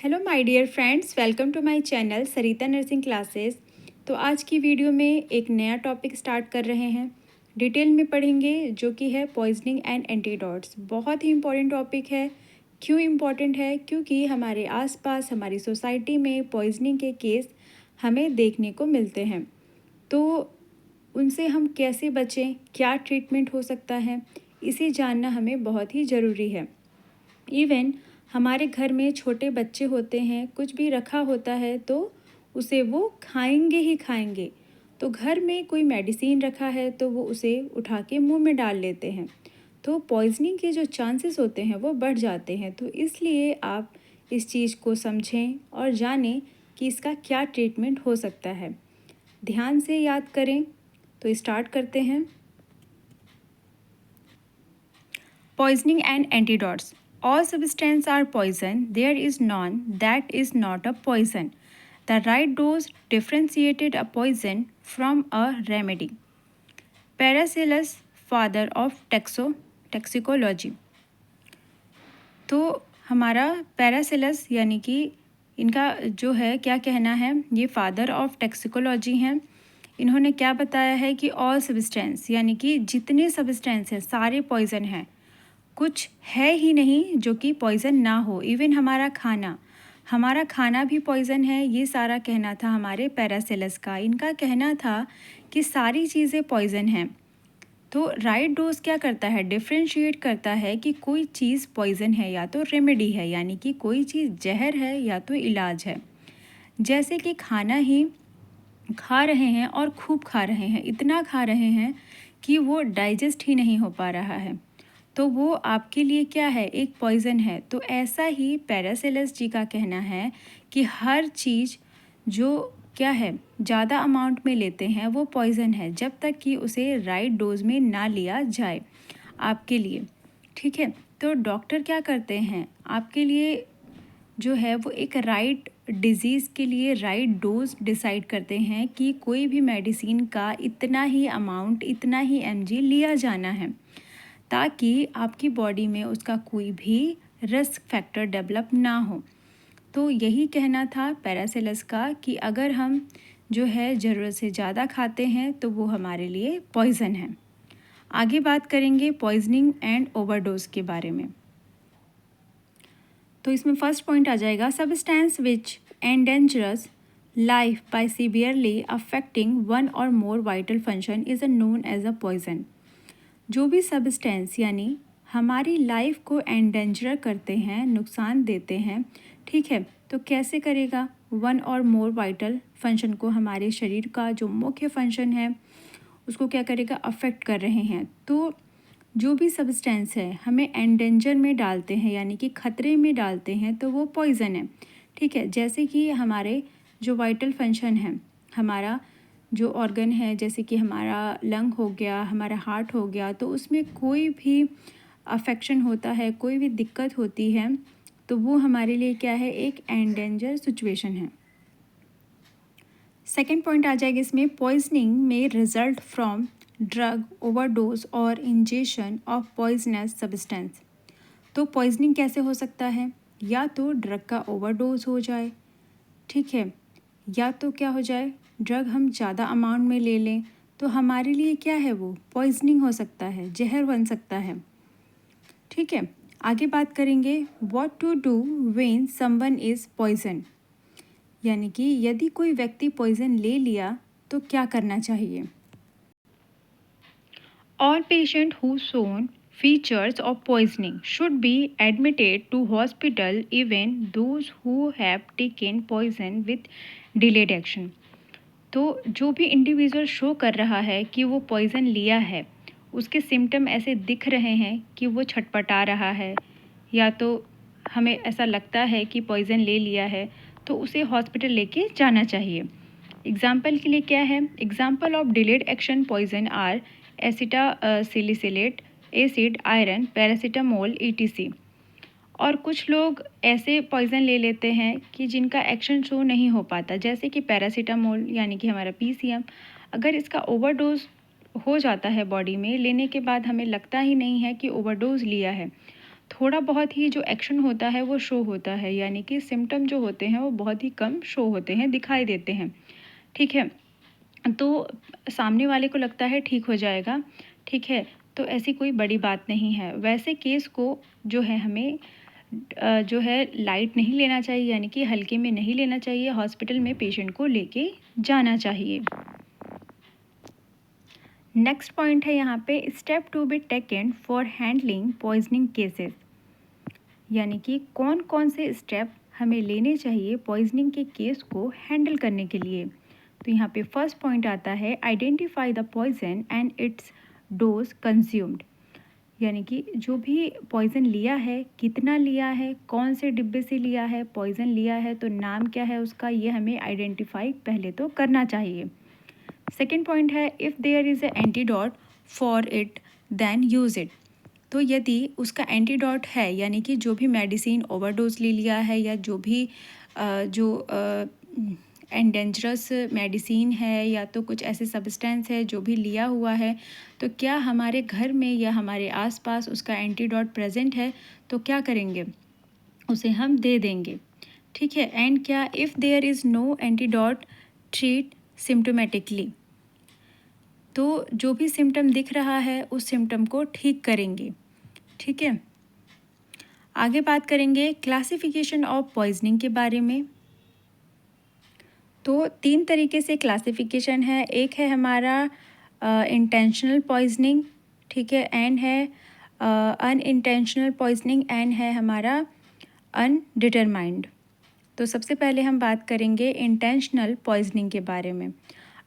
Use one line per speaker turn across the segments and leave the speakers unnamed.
Hello my dear friends, welcome to my channel Sarita nursing classes. तो आज की video में एक नया टॉपिक स्टार्ट कर रहे हैं। डिटेल में पढ़ेंगे जो कि है पॉइजनिंग एंड एंटीडोट्स। बहुत ही इम्पॉर्टेंट टॉपिक है। क्यों इम्पॉर्टेंट है? क्योंकि हमारे आसपास हमारी सोसाइटी में पॉइजनिंग के केस हमें देखने को मिलते हैं। तो उनसे हम कैसे बचें, क्या ट्रीटमेंट हो सकता है, इसे जानना हमें बहुत ही ज़रूरी है। इवन हमारे घर में छोटे बच्चे होते हैं, कुछ भी रखा होता है तो उसे वो खाएंगे ही खाएंगे। तो घर में कोई मेडिसिन रखा है तो वो उसे उठा के मुंह में डाल लेते हैं। तो पॉइजनिंग के जो चांसेस होते हैं वो बढ़ जाते हैं। तो इसलिए आप इस चीज़ को समझें और जानें कि इसका क्या ट्रीटमेंट हो सकता है। ध्यान से याद करें। तो स्टार्ट करते हैं। Poisoning and antidotes. All substances are poison. There is none that is not a poison. The right dose differentiated a poison from a remedy. Paracelsus, father of toxicology. तो हमारा पैरासिलस यानी कि इनका जो है क्या कहना है, ये फादर ऑफ टॉक्सिकोलॉजी हैं। इन्होंने क्या बताया है कि ऑल सब्सटेंस यानी कि जितने सब्सटेंस हैं सारे पॉइजन हैं। कुछ है ही नहीं जो कि पॉइज़न ना हो। इवन हमारा खाना भी पॉइज़न है। ये सारा कहना था हमारे पैरासेलस का। इनका कहना था कि सारी चीज़ें पॉइज़न हैं। तो राइट डोज क्या करता है, डिफ्रेंशिएट करता है कि कोई चीज़ पॉइज़न है या तो रेमेडी है, यानी कि कोई चीज़ जहर है या तो इलाज है। जैसे कि खाना ही खा रहे हैं और खूब खा रहे हैं, इतना खा रहे हैं कि वो डाइजेस्ट ही नहीं हो पा रहा है, तो वो आपके लिए क्या है, एक पॉइज़न है। तो ऐसा ही पैरासेलस जी का कहना है कि हर चीज़ जो क्या है ज़्यादा अमाउंट में लेते हैं वो पॉइज़न है, जब तक कि उसे राइट डोज में ना लिया जाए आपके लिए। ठीक है, तो डॉक्टर क्या करते हैं आपके लिए जो है वो एक राइट डिज़ीज़ के लिए राइट डोज डिसाइड करते हैं कि कोई भी मेडिसिन का इतना ही अमाउंट, इतना ही mg लिया जाना है, ताकि आपकी बॉडी में उसका कोई भी रिस्क फैक्टर डेवलप ना हो। तो यही कहना था पैरासेलस का कि अगर हम जो है ज़रूरत से ज़्यादा खाते हैं तो वो हमारे लिए पॉइज़न है। आगे बात करेंगे पॉइजनिंग एंड ओवरडोज के बारे में। तो इसमें फर्स्ट पॉइंट आ जाएगा, substance which endangers life by severely affecting one or more vital function is known as a poison. जो भी सब्सटेंस यानी हमारी लाइफ को एंडेंजर करते हैं, नुकसान देते हैं, ठीक है, तो कैसे करेगा, one or more vital function को, हमारे शरीर का जो मुख्य फंक्शन है उसको क्या करेगा, अफेक्ट कर रहे हैं। तो जो भी सब्सटेंस है हमें एंडेंजर में डालते हैं यानी कि खतरे में डालते हैं, तो वो पॉइज़न है। ठीक है, जैसे कि हमारे जो वाइटल फंक्शन है, हमारा जो ऑर्गन है, जैसे कि हमारा लंग हो गया, हमारा हार्ट हो गया, तो उसमें कोई भी अफेक्शन होता है, कोई भी दिक्कत होती है, तो वो हमारे लिए क्या है, एक एंडेंजर सिचुएशन है। सेकेंड पॉइंट आ जाएगा इसमें, पॉइजनिंग में रिजल्ट फ्रॉम ड्रग ओवरडोज और इंजेशन ऑफ पॉइजनस सब्सटेंस। तो पॉइजनिंग कैसे हो सकता है, या तो ड्रग का ओवरडोज हो जाए, ठीक है, या तो क्या हो जाए, ड्रग हम ज़्यादा अमाउंट में ले लें, तो हमारे लिए क्या है, वो पॉइजनिंग हो सकता है, जहर बन सकता है। ठीक है, आगे बात करेंगे, what to do when someone is poison, यानी कि यदि कोई व्यक्ति पॉइजन ले लिया तो क्या करना चाहिए। All patients who shown features of poisoning should be admitted to hospital, even those who have taken poison with delayed action. तो जो भी इंडिविजुअल शो कर रहा है कि वो पॉइज़न लिया है, उसके सिम्टम ऐसे दिख रहे हैं कि वो छटपटा रहा है, या तो हमें ऐसा लगता है कि पॉइज़न ले लिया है, तो उसे हॉस्पिटल लेके जाना चाहिए। एग्जाम्पल के लिए क्या है, example of delayed action poison are acetylsalicylate acid, iron, paracetamol etc। और कुछ लोग ऐसे पॉइज़न ले लेते हैं कि जिनका एक्शन शो नहीं हो पाता, जैसे कि पैरासीटामोल यानी कि हमारा PCM। अगर इसका ओवरडोज हो जाता है बॉडी में, लेने के बाद हमें लगता ही नहीं है कि ओवरडोज लिया है, थोड़ा बहुत ही जो एक्शन होता है वो शो होता है, यानी कि सिम्टम जो होते हैं वो बहुत ही कम शो होते हैं, दिखाई देते हैं। ठीक है, तो सामने वाले को लगता है ठीक हो जाएगा। ठीक है, तो ऐसी कोई बड़ी बात नहीं है। वैसे केस को जो है हमें जो है लाइट नहीं लेना चाहिए, यानी कि हल्के में नहीं लेना चाहिए। हॉस्पिटल में पेशेंट को लेके जाना चाहिए। नेक्स्ट पॉइंट है यहाँ पे, step to be taken for handling poisoning cases, यानी कि कौन कौन से स्टेप हमें लेने चाहिए पॉइजनिंग के केस को हैंडल करने के लिए। तो यहाँ पे फर्स्ट पॉइंट आता है, identify the poison and its dose consumed, यानी कि जो भी पॉइज़न लिया है, कितना लिया है, कौन से डिब्बे से लिया है, पॉइज़न लिया है तो नाम क्या है उसका, ये हमें आइडेंटिफाई पहले तो करना चाहिए। सेकेंड पॉइंट है, if there is a antidote for it then use it, तो यदि उसका एंटीडोट है, यानी कि जो भी मेडिसिन ओवरडोज ले लिया है या जो भी जो एंड डेंजरस मेडिसिन है या तो कुछ ऐसे सब्सटेंस है जो भी लिया हुआ है, तो क्या हमारे घर में या हमारे आसपास उसका एंटीडोट प्रेजेंट है, तो क्या करेंगे, उसे हम दे देंगे। ठीक है, एंड क्या, if there is no antidote treat symptomatically, तो जो भी सिम्टम दिख रहा है उस सिम्टम को ठीक करेंगे। ठीक है, आगे बात करेंगे क्लासिफिकेशन ऑफ पॉइजनिंग के बारे में। तो 3 तरीके से क्लासिफिकेशन है, एक है हमारा इंटेंशनल पॉइजनिंग, ठीक है, एंड है अनइंटेंशनल पॉइजनिंग, एंड है हमारा अनडिटरमाइंड। तो सबसे पहले हम बात करेंगे इंटेंशनल पॉइजनिंग के बारे में।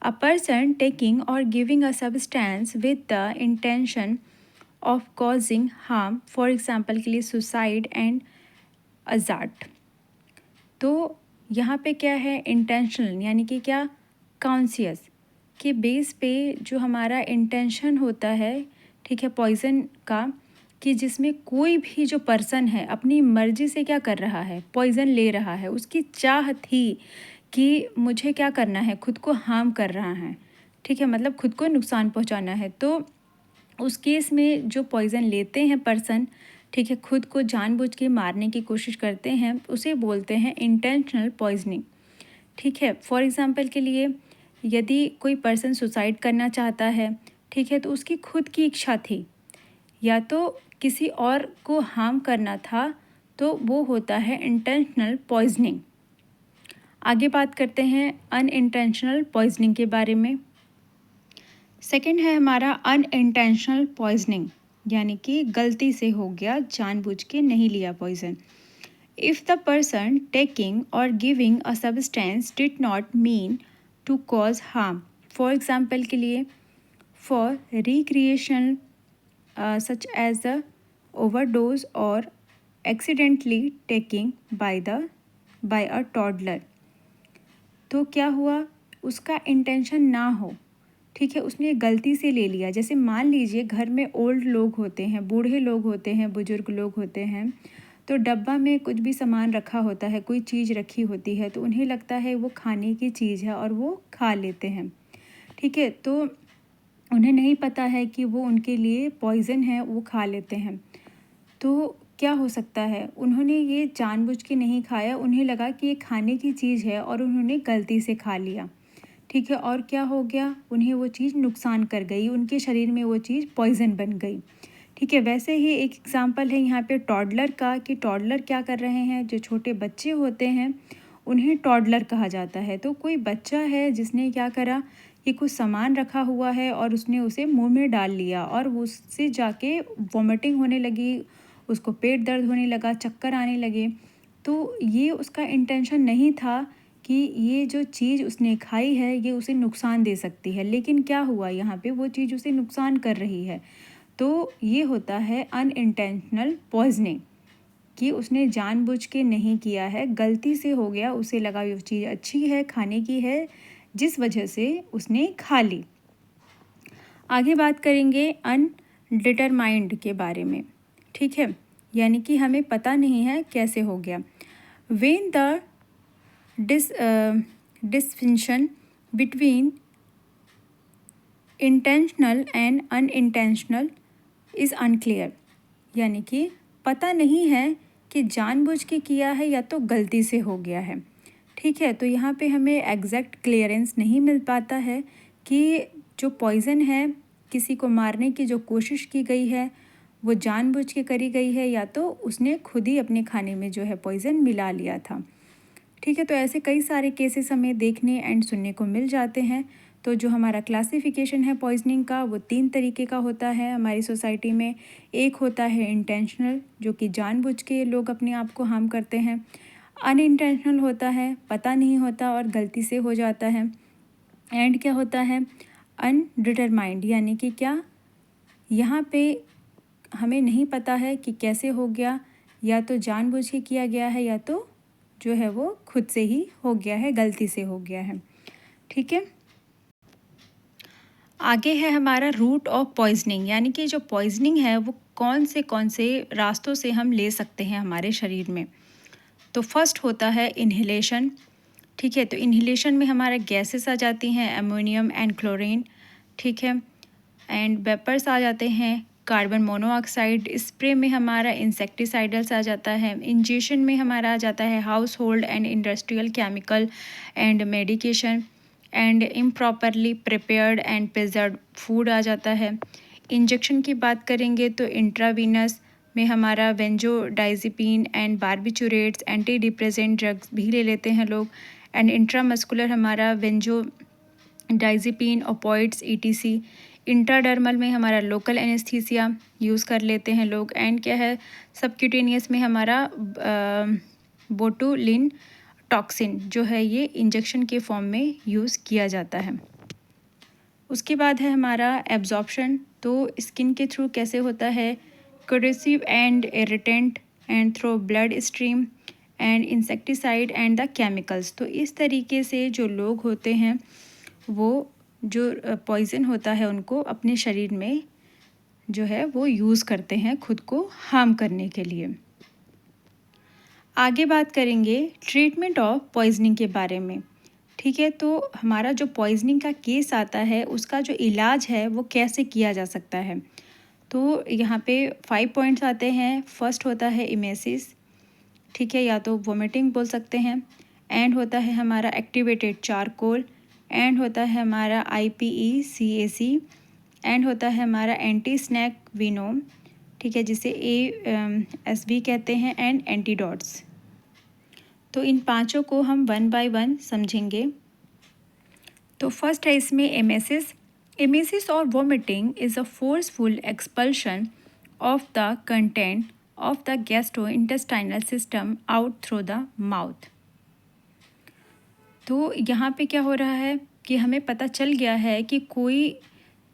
A person taking or giving a substance with the intention of causing harm, for example के लिए सुसाइड एंड अजार्ट। तो यहाँ पे क्या है, इंटेंशनल यानी कि क्या, कॉन्शियस के बेस पे जो हमारा इंटेंशन होता है, ठीक है, पॉइज़न का, कि जिसमें कोई भी जो पर्सन है अपनी मर्ज़ी से क्या कर रहा है, पॉइज़न ले रहा है, उसकी चाह थी कि मुझे क्या करना है, खुद को हार्म कर रहा है। ठीक है, मतलब खुद को नुकसान पहुंचाना है। तो उस केस में जो पॉइज़न लेते हैं पर्सन, ठीक है, खुद को जानबूझ के मारने की कोशिश करते हैं, उसे बोलते हैं इंटेंशनल पॉइजनिंग। ठीक है, फॉर एग्जांपल के लिए यदि कोई पर्सन सुसाइड करना चाहता है, ठीक है, तो उसकी खुद की इच्छा थी या तो किसी और को हार्म करना था, तो वो होता है इंटेंशनल पॉइजनिंग। आगे बात करते हैं अनइंटेंशनल पॉइजनिंग के बारे में। सेकंड है हमारा अनइंटेंशनल पॉइजनिंग, यानी कि गलती से हो गया, जानबूझ के नहीं लिया poison. If the person taking or giving a substance did not mean to cause harm, for example के लिए for recreation such as the overdose or accidentally taking by a toddler, तो क्या हुआ, उसका इंटेंशन ना हो, ठीक है, उसने गलती से ले लिया। जैसे मान लीजिए घर में ओल्ड लोग होते हैं, बूढ़े लोग होते हैं, बुजुर्ग लोग होते हैं, तो डब्बा में कुछ भी सामान रखा होता है, कोई चीज़ रखी होती है, तो उन्हें लगता है वो खाने की चीज़ है और वो खा लेते हैं। ठीक है, तो उन्हें नहीं पता है कि वो उनके लिए पॉइज़न है, वो खा लेते हैं। तो क्या हो सकता है, उन्होंने ये जानबूझ के नहीं खाया, उन्हें लगा कि ये खाने की चीज़ है और उन्होंने गलती से खा लिया। ठीक है, और क्या हो गया, उन्हें वो चीज़ नुकसान कर गई, उनके शरीर में वो चीज़ पॉइज़न बन गई। ठीक है, वैसे ही एक एग्ज़ाम्पल है यहाँ पे टॉडलर का, कि टॉडलर क्या कर रहे हैं, जो छोटे बच्चे होते हैं उन्हें टॉडलर कहा जाता है। तो कोई बच्चा है जिसने क्या करा, कि कुछ सामान रखा हुआ है और उसने उसे मुंह में डाल लिया और उससे जाके वॉमिटिंग होने लगी, उसको पेट दर्द होने लगा, चक्कर आने लगे। तो ये उसका इंटेंशन नहीं था कि ये जो चीज़ उसने खाई है ये उसे नुकसान दे सकती है, लेकिन क्या हुआ, यहाँ पे वो चीज़ उसे नुकसान कर रही है। तो ये होता है अनइंटेंशनल पॉइजनिंग, कि उसने जानबूझ के नहीं किया है, गलती से हो गया, उसे लगा ये चीज़ अच्छी है, खाने की है, जिस वजह से उसने खा ली। आगे बात करेंगे अनडिटरमाइंड के बारे में। ठीक है, यानी कि हमें पता नहीं है कैसे हो गया। When the distinction between intentional and unintentional is unclear, यानी कि पता नहीं है कि जानबूझ के किया है या तो गलती से हो गया है। ठीक है, तो यहाँ पे हमें एग्जैक्ट क्लियरेंस नहीं मिल पाता है कि जो पॉइज़न है, किसी को मारने की जो कोशिश की गई है वो जानबूझ के करी गई है या तो उसने खुद ही अपने खाने में जो है पॉइज़न मिला लिया था। ठीक है, तो ऐसे कई सारे केसेस हमें देखने एंड सुनने को मिल जाते हैं। तो जो हमारा क्लासिफिकेशन है पॉइजनिंग का, वो 3 तरीके का होता है हमारी सोसाइटी में। एक होता है इंटेंशनल, जो कि जानबूझ के लोग अपने आप को हार्म करते हैं। अनइंटेंशनल होता है, पता नहीं होता और गलती से हो जाता है। एंड क्या होता है, अनडिटरमाइंड, यानी कि क्या, यहाँ पे हमें नहीं पता है कि कैसे हो गया, या तो जानबूझ के किया गया है या तो जो है वो खुद से ही हो गया है, गलती से हो गया है। ठीक है, आगे है हमारा रूट ऑफ पॉइजनिंग, यानी कि जो पॉइजनिंग है वो कौन से रास्तों से हम ले सकते हैं हमारे शरीर में। तो फर्स्ट होता है इन्हेलेशन। ठीक है, तो इन्हेलेशन में हमारा गैसेस आ जाती हैं, अमोनियम एंड क्लोरीन। ठीक है, एंड वेपर्स आ जाते हैं, कार्बन मोनोऑक्साइड। स्प्रे में हमारा इंसेक्टिसाइडल्स आ जाता है। इंजेक्शन में हमारा आ जाता है household and industrial chemical and medication. And improperly prepared and preserved food आ जाता है। इंजेक्शन की बात करेंगे तो इंट्रावीनस में हमारा benzodiazepine and barbiturates, antidepressant drugs भी ले लेते हैं लोग। एंड इंट्रामस्कुलर हमारा बेंजोडाइजिपीन, ओपॉइड्स, ईटीसी। इंट्राडर्मल में हमारा लोकल एनेस्थीसिया यूज़ कर लेते हैं लोग। एंड क्या है, सबक्यूटेनियस में हमारा बोटुलिन टॉक्सिन जो है ये इंजेक्शन के फॉर्म में यूज़ किया जाता है। उसके बाद है हमारा एब्जॉर्प्शन। तो स्किन के थ्रू कैसे होता है, coercive and irritant and through blood stream and insecticide and the chemicals. तो इस तरीके से जो लोग होते हैं वो जो पॉइज़न होता है उनको अपने शरीर में जो है वो यूज़ करते हैं खुद को हार्म करने के लिए। आगे बात करेंगे ट्रीटमेंट ऑफ पॉइजनिंग के बारे में। ठीक है, तो हमारा जो पॉइजनिंग का केस आता है उसका जो इलाज है वो कैसे किया जा सकता है। तो यहाँ पे 5 पॉइंट्स आते हैं। फर्स्ट होता है इमेसिस, ठीक है, या तो वोमिटिंग बोल सकते हैं। एंड होता है हमारा एक्टिवेटेड चारकोल। एंड होता है हमारा IPECAC। एंड होता है हमारा एंटी स्नैक विनोम, ठीक है, जिसे ASV कहते हैं। एंड एंटीडॉट्स। तो इन पांचों को हम 1 बाय 1 समझेंगे। तो फर्स्ट है इसमें एमेसिस। एमेसिस और vomiting is a forceful expulsion of the content of the gastrointestinal system out through the mouth. तो यहाँ पे क्या हो रहा है कि हमें पता चल गया है कि कोई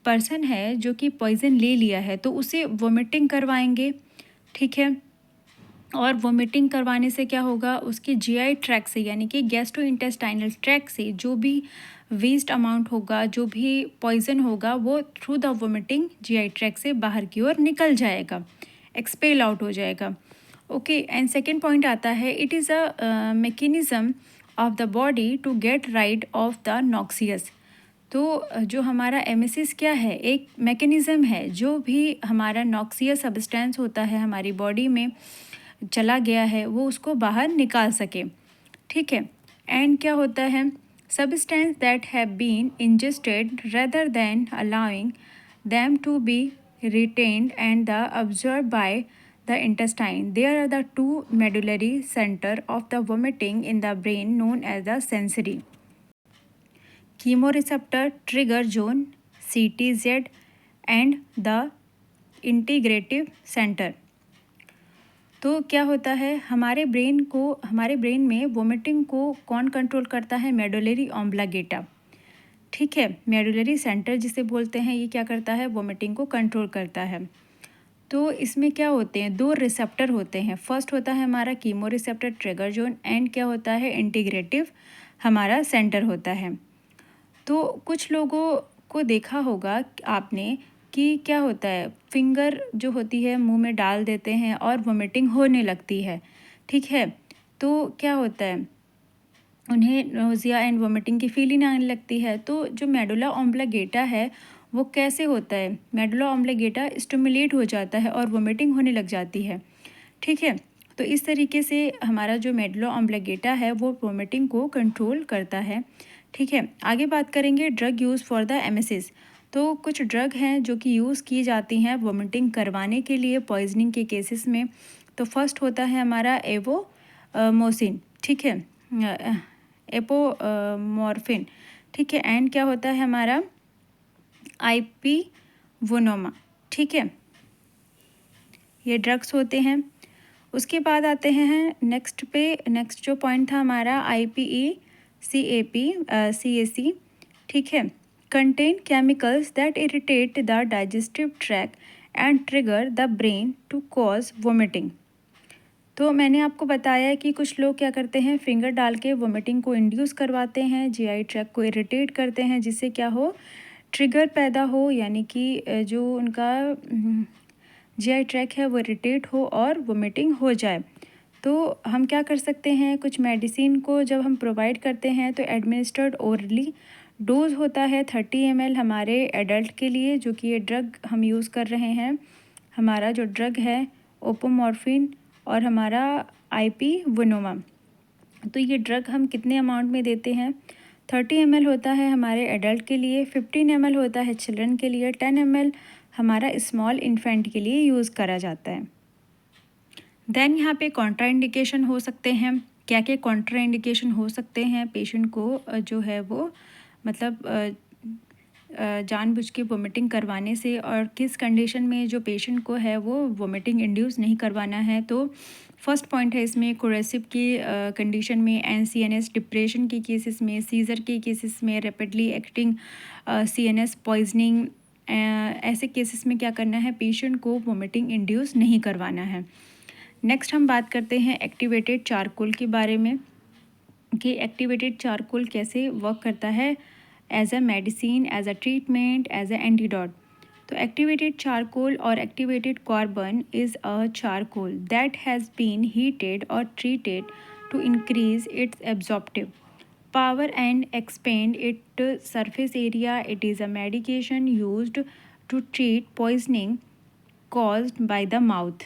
पर्सन है जो कि पॉइज़न ले लिया है, तो उसे वोमिटिंग करवाएंगे। ठीक है, और वोमिटिंग करवाने से क्या होगा, उसके GI ट्रैक से, यानी कि गैस्ट्रोइंटेस्टाइनल ट्रैक से जो भी वेस्ट अमाउंट होगा, जो भी पॉइज़न होगा, वो through the vomiting GI track से बाहर की ओर निकल जाएगा, एक्सपेल आउट हो जाएगा। ओके, एंड सेकेंड पॉइंट आता है, it is a mechanism of the body to get rid of the noxious. तो जो हमारा एमेसिस क्या है, एक मैकेनिज़्म है, जो भी हमारा नॉक्सियस सब्सटेंस होता है हमारी बॉडी में चला गया है वो उसको बाहर निकाल सके। ठीक है, एंड क्या होता है, substance that have been ingested rather than allowing them to be retained and the absorbed by the intestine. There are the two medullary center of the vomiting in the brain known as the sensory chemoreceptor trigger zone CTZ and the integrative center. तो क्या होता है, हमारे brain में vomiting को कौन control करता है, मेडुलरी ऑब्लिगेटा। ठीक है, मेडुलरी सेंटर जिसे बोलते हैं, ये क्या करता है, वोमिटिंग को कंट्रोल करता है। तो इसमें क्या होते हैं, 2 रिसेप्टर होते हैं। फर्स्ट होता है हमारा chemo receptor trigger zone, and क्या होता है, इंटीग्रेटिव हमारा सेंटर होता है। तो कुछ लोगों को देखा होगा आपने कि क्या होता है, फिंगर जो होती है मुंह में डाल देते हैं और वोमिटिंग होने लगती है। ठीक है, तो क्या होता है, उन्हें नोज़िया एंड वोमिटिंग की फीलिंग आने लगती है। तो जो मेडुला ऑब्लिगेटा है वो कैसे होता है, मेडुला ऑब्लिगेटा स्टिमुलेट हो जाता है और वोमिटिंग होने लग जाती है। ठीक है। तो इस तरीके से हमारा जो मेडुला ऑब्लिंगेटा है वो वोमिटिंग को कंट्रोल करता है। ठीक है, आगे बात करेंगे drug use for the emesis. तो कुछ ड्रग हैं जो कि यूज़ की जाती हैं वोमिटिंग करवाने के लिए पॉइजनिंग के केसेस में। तो फर्स्ट होता है हमारा एवोमोसिन, ठीक है, एपोमॉर्फिन, ठीक है, एंड क्या होता है हमारा आईपीवोनोमा, ठीक है, ये ड्रग्स होते हैं। उसके बाद आते हैं नेक्स्ट जो पॉइंट था हमारा IPE CAP CAC, ठीक है, contain chemicals that irritate the digestive tract and trigger the brain to cause vomiting. तो मैंने आपको बताया कि कुछ लोग क्या करते हैं, फिंगर डाल के वोमिटिंग को इंड्यूस करवाते हैं, जीआई ट्रैक को इरिटेट करते हैं, जिससे क्या हो, ट्रिगर पैदा हो, यानी कि जो उनका जीआई ट्रैक है वो इरिटेट हो और वोमिटिंग हो जाए। तो हम क्या कर सकते हैं, कुछ मेडिसिन को जब हम प्रोवाइड करते हैं तो एडमिनिस्टर्ड ओरली डोज होता है 30 ml हमारे एडल्ट के लिए, जो कि ये ड्रग हम यूज़ कर रहे हैं। हमारा जो ड्रग है ओपोमॉर्फिन और हमारा आईपीवोनोमा, तो ये ड्रग हम कितने अमाउंट में देते हैं, 30 ml होता है हमारे एडल्ट के लिए, 15 ml होता है चिल्ड्रन के लिए, 10 ml हमारा स्मॉल इन्फेंट के लिए यूज़ करा जाता है। देन यहाँ पे कॉन्ट्राइंडिकेशन हो सकते हैं। क्या क्या कॉन्ट्राइंडिकेशन हो सकते हैं पेशेंट को जो है वो मतलब जानबूझ के वोमिटिंग करवाने से, और किस कंडीशन में जो पेशेंट को है वो वोमिटिंग इंड्यूस नहीं करवाना है। तो फर्स्ट पॉइंट है इसमें कोरेसिव की कंडीशन में, NCNS डिप्रेशन के केसेस में, सीजर के केसेस में, रैपिडली एक्टिंग CNS पॉइजनिंग, ऐसे केसेस में क्या करना है, पेशेंट को वोमिटिंग इंड्यूस नहीं करवाना है। नेक्स्ट हम बात करते हैं एक्टिवेटेड चारकोल के बारे में कि एक्टिवेटेड चारकोल कैसे वर्क करता है as a medicine, as a treatment, as a antidote. तो activated charcoal or activated carbon is a charcoal that has been heated और treated to increase its absorptive power and expand its surface area. It is a medication used to treat poisoning caused by the mouth.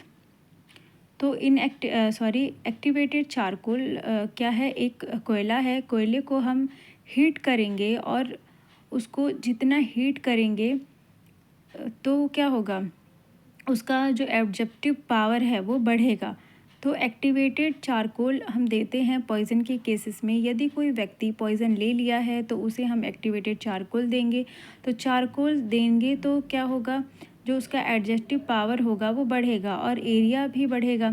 तो activated charcoal क्या है, एक कोयला है, कोयले को हम हीट करेंगे और उसको जितना हीट करेंगे तो क्या होगा, उसका जो एब्जॉर्प्टिव पावर है वो बढ़ेगा। तो एक्टिवेटेड चारकोल हम देते हैं पॉइज़न के केसेस में। यदि कोई व्यक्ति पॉइज़न ले लिया है तो उसे हम एक्टिवेटेड चारकोल देंगे। तो चारकोल देंगे तो क्या होगा, जो उसका एडजेस्टिव पावर होगा वो बढ़ेगा और एरिया भी बढ़ेगा।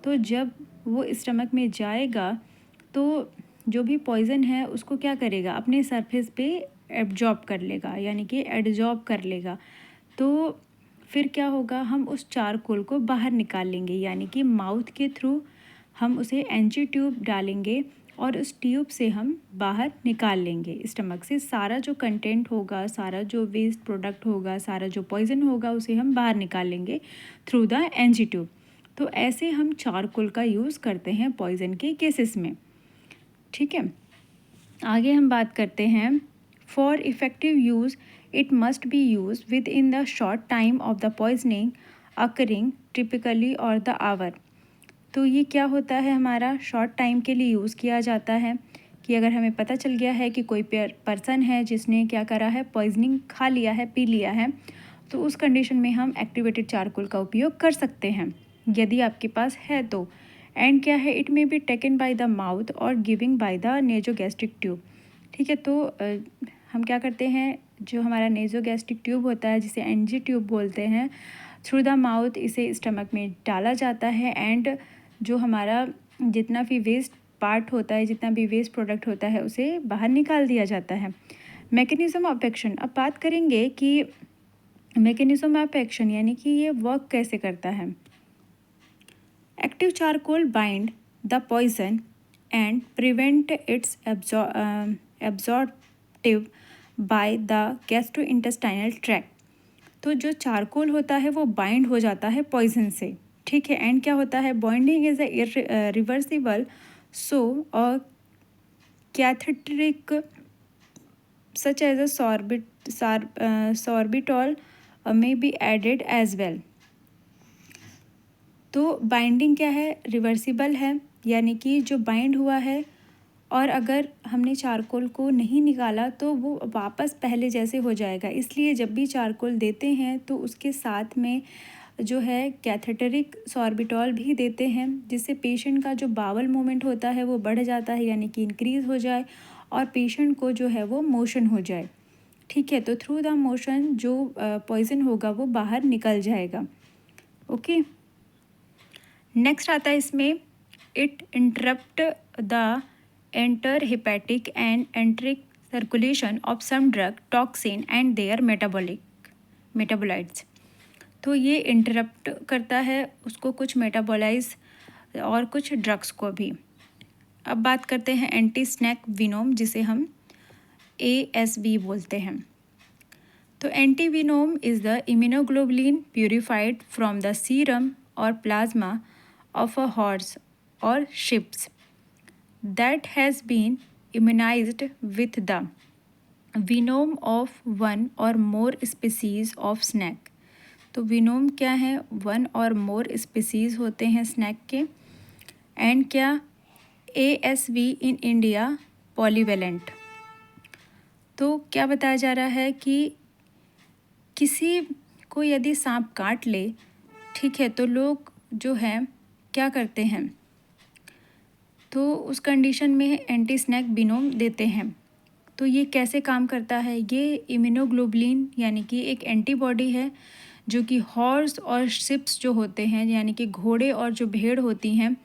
तो जब वो स्टमक में जाएगा तो जो भी पॉइज़न है उसको क्या करेगा, अपने सरफेस पे एब्जॉर्ब कर लेगा, यानी कि एडजॉर्ब कर लेगा। तो फिर क्या होगा, हम उस चारकोल को बाहर निकाल लेंगे, यानी कि माउथ के थ्रू हम उसे एनजी ट्यूब डालेंगे और उस ट्यूब से हम बाहर निकाल लेंगे स्टमक से। सारा जो कंटेंट होगा, सारा जो वेस्ट प्रोडक्ट होगा, सारा जो पॉइज़न होगा उसे हम बाहर निकाल लेंगे थ्रू द एनजी ट्यूब। तो ऐसे हम चारकोल का यूज़ करते हैं पॉइज़न के केसेस में, ठीक है। आगे हम बात करते हैं for effective use it must be used within the short time of the poisoning occurring typically or the hour। तो ये क्या होता है, हमारा शॉर्ट टाइम के लिए यूज़ किया जाता है कि अगर हमें पता चल गया है कि कोई पर्सन है जिसने क्या करा है, पॉइजनिंग खा लिया है, पी लिया है, तो उस कंडीशन में हम एक्टिवेटेड चारकोल का उपयोग कर सकते हैं यदि आपके पास है तो। एंड क्या है, it may be taken by the mouth or giving by the nasogastric tube, ठीक है। तो हम क्या करते हैं, जो हमारा नेजोगैस्ट्रिक ट्यूब होता है जिसे एनजी ट्यूब बोलते हैं, थ्रू द माउथ इसे स्टमक में डाला जाता है एंड जो हमारा जितना भी वेस्ट पार्ट होता है, जितना भी वेस्ट प्रोडक्ट होता है उसे बाहर निकाल दिया जाता है। मैकेनिज़्म ऑफ एक्शन, अब बात करेंगे कि मैकेनिज़्म ऑफ एक्शन यानी कि ये वर्क कैसे करता है। Active charcoal bind the poison and prevent its absorptive by the gastrointestinal tract. तो जो चारकोल होता है वो बाइंड हो जाता है पॉइजन से, ठीक है। एंड क्या होता है, bonding is a reversible, so a cathartic such as a sorbitol may be added as well। तो बाइंडिंग क्या है, रिवर्सिबल है, यानी कि जो बाइंड हुआ है और अगर हमने चारकोल को नहीं निकाला तो वो वापस पहले जैसे हो जाएगा। इसलिए जब भी चारकोल देते हैं तो उसके साथ में जो है कैथेटरिक सॉर्बिटॉल भी देते हैं, जिससे पेशेंट का जो बावल मूवमेंट होता है वो बढ़ जाता है, यानी कि इंक्रीज़ हो जाए और पेशेंट को जो है वो मोशन हो जाए। ठीक है, तो थ्रू द मोशन जो पॉइज़न होगा वो बाहर निकल जाएगा। ओके, नेक्स्ट आता है इसमें, it interrupt the enterohepatic and enteric circulation of some drug toxin and their metabolites. तो ये इंटरप्ट करता है उसको, कुछ मेटाबोलाइज और कुछ ड्रग्स को भी। अब बात करते हैं एंटी स्नैक विनोम, जिसे हम ASV बोलते हैं। तो anti venom is the immunoglobulin purified from the serum और प्लाज्मा ऑफ अ हॉर्स और ships that has been immunized with the venom of one or more species of snake। तो venom क्या है, वन और मोर स्पीसीज होते हैं snack के। And क्या, ASV in India polyvalent. तो क्या बताया जा रहा है कि किसी को यदि सांप काट ले, ठीक है, तो लोग जो है क्या करते हैं, तो उस कंडीशन में एंटी स्नैक विनोम देते हैं। तो ये कैसे काम करता है, ये इम्यूनोग्लोबुलिन यानी कि एक एंटीबॉडी है जो कि हॉर्स और शिप्स जो होते हैं, यानी कि घोड़े और जो भेड़ होती हैं,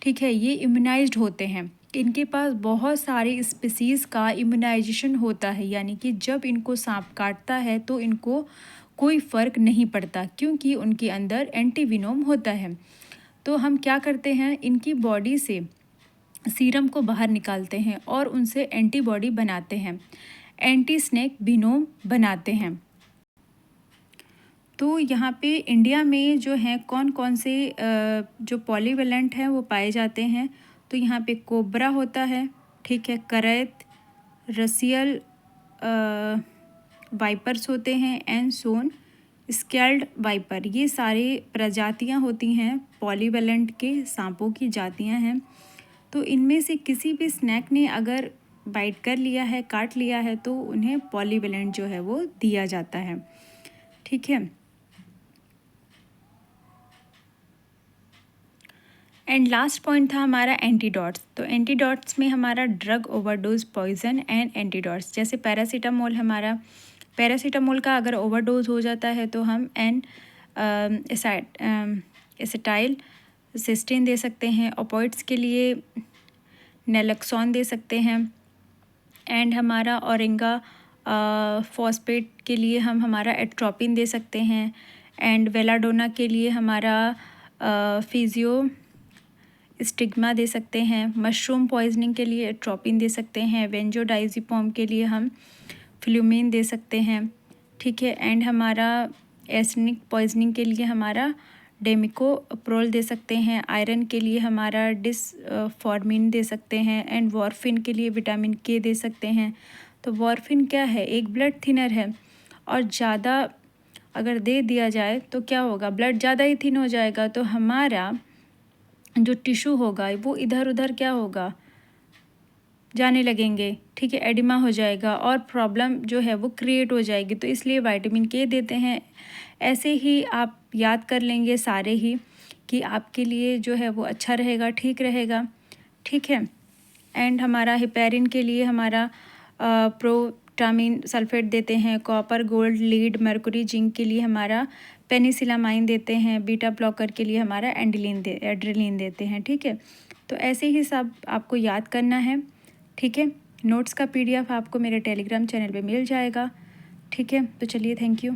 ठीक है, ये इम्यूनाइज्ड होते हैं। इनके पास बहुत सारे स्पीसीज़ का इम्यूनाइजेशन होता है, यानी कि जब इनको सांप काटता है तो इनको कोई फ़र्क नहीं पड़ता, क्योंकि उनके अंदर एंटीविनोम होता है। तो हम क्या करते हैं, इनकी बॉडी से सीरम को बाहर निकालते हैं और उनसे एंटीबॉडी बनाते हैं, एंटी स्नैक विनोम बनाते हैं। तो यहाँ पे इंडिया में जो है कौन कौन से जो पॉलीवेलेंट हैं वो पाए जाते हैं। तो यहाँ पे कोबरा होता है, ठीक है, करैत, रसियल वाइपर्स होते हैं, एंड सोन स्केल्ड वाइपर। ये सारे प्रजातियाँ होती हैं, पॉलीवेलेंट के सांपों की जातियाँ हैं। तो इनमें से किसी भी स्नैक ने अगर बाइट कर लिया है, काट लिया है, तो उन्हें पॉलीवेलेंट जो है वो दिया जाता है। ठीक है, एंड लास्ट पॉइंट था हमारा एंटीडॉट्स। तो एंटीडॉट्स में हमारा ड्रग ओवरडोज, पॉइजन एंड एंटीडॉट्स। जैसे पैरासीटामोल, हमारा पैरासीटामोल का अगर ओवरडोज हो जाता है तो हम एसिटाइल सिस्टीन दे सकते हैं। ओपियोइड्स के लिए नैलोक्सोन दे सकते हैं। एंड हमारा औरिंगा फॉस्फेट के लिए हम हमारा एट्रोपिन दे सकते हैं। एंड वेलाडोना के लिए हमारा फिजियो स्टिग्मा दे सकते हैं। मशरूम पॉइजनिंग के लिए एट्रोपिन दे सकते हैं। वेंजोडाइजिपम के लिए हम फ्लूमिन दे सकते हैं, ठीक है। एंड हमारा एसिनिक पॉइजनिंग के लिए हमारा डेमिकोप्रोल दे सकते हैं। आयरन के लिए हमारा डिसफॉर्मिन दे सकते हैं। एंड वॉर्फिन के लिए विटामिन के दे सकते हैं। तो वॉर्फिन क्या है, एक ब्लड थिनर है, और ज़्यादा अगर दे दिया जाए तो क्या होगा, ब्लड ज़्यादा ही थिन हो जाएगा, तो हमारा जो टिश्यू होगा वो इधर उधर क्या होगा, जाने लगेंगे, ठीक है, एडिमा हो जाएगा और प्रॉब्लम जो है वो क्रिएट हो जाएगी। तो इसलिए विटामिन के देते हैं। ऐसे ही आप याद कर लेंगे सारे ही कि आपके लिए जो है वो अच्छा रहेगा, ठीक रहेगा, ठीक है। एंड हमारा हिपेरिन के लिए हमारा प्रोटामिन सल्फेट देते हैं। Copper, gold, lead, Mercury, zinc के लिए हमारा पेनिसिलामाइन देते हैं। बीटा ब्लॉकर के लिए हमारा एड्रेलिन देते हैं, ठीक है। तो ऐसे ही सब आपको याद करना है, ठीक है। नोट्स का PDF आपको मेरे टेलीग्राम चैनल पे मिल जाएगा, ठीक है। तो चलिए, थैंक यू।